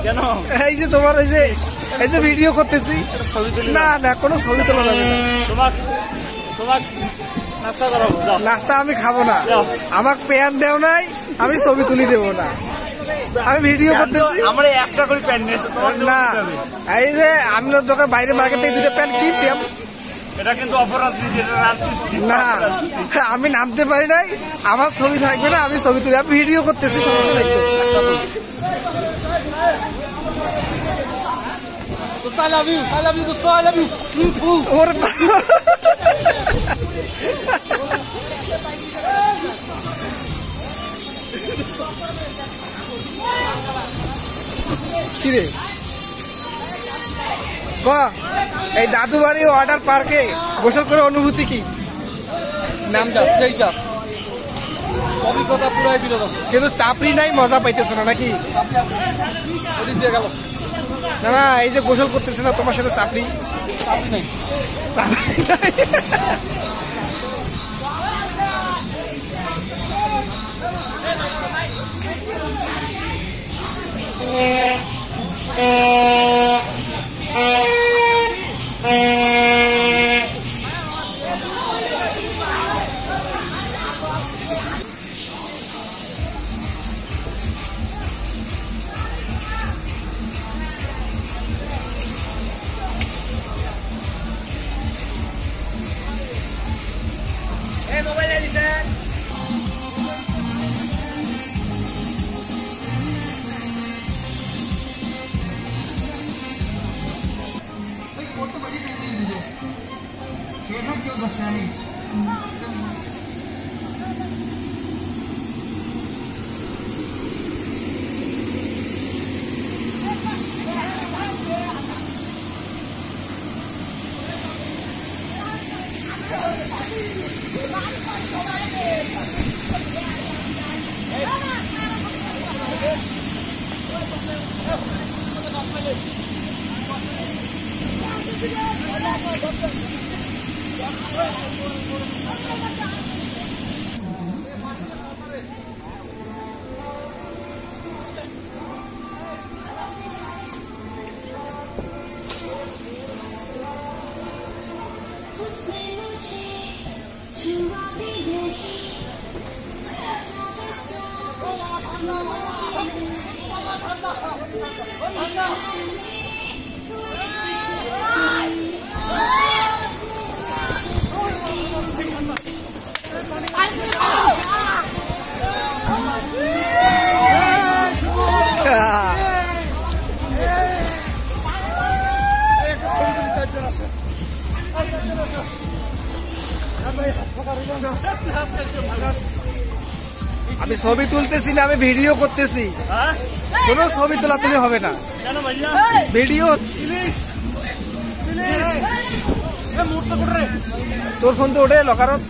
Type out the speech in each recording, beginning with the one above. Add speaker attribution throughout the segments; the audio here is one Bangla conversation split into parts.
Speaker 1: কেন
Speaker 2: এই যে তোমার এই যে ভিডিও করতেছি না না কোনো ছবি তোলা যাবে না
Speaker 1: তোমাক নাস্তা করাবো
Speaker 2: নাস্তা আমি খাবো না আমাকে প্যান দেও নাই আমি ছবি তুলি দেবো না আমি ভিডিও করতেছি
Speaker 1: আমরা একটা করে প্যান্ট নিয়েছি
Speaker 2: না এই যে আমি দোকান বাইরে মার্কেটে দুটো প্যান্ট কিনতাম
Speaker 1: এটা কিন্তু অপরাধ
Speaker 2: না আমি নামতে পারি নাই আমার ছবি থাকবে না আমি ছবি তুলি আমি ভিডিও করতেছি সমস্যা নাই
Speaker 3: I love you, dosto, I love you.
Speaker 2: ওর কিরে ক এই দাদু বাড়ি ওয়াটার পার্কে গোসল করে অনুভূতি কি
Speaker 3: নামটা সেই চাপ অভিজ্ঞতা পুরাই বিনোদন
Speaker 2: কিন্তু চাপড়ি নাই মজা পাইতেছে না নাকি
Speaker 3: ওদিক দিয়ে গেল
Speaker 2: না না এই যে গোসল করতেছে না তোমার সাথে চাপড়ি
Speaker 3: চাপড়ি নাই
Speaker 2: আমি ছবি তুলতেছি না আমি ভিডিও করতেছি কোনো ছবি তোলা তুলি হবে না ভিডিও তোর ফোন তো ওঠে লকারত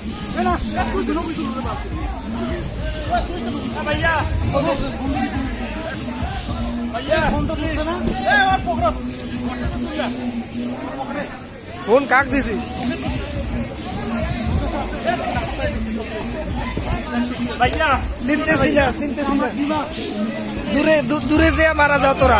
Speaker 2: ফোন কাক দিছিস চিনতেছি না দূরে যে মারা যাও তোরা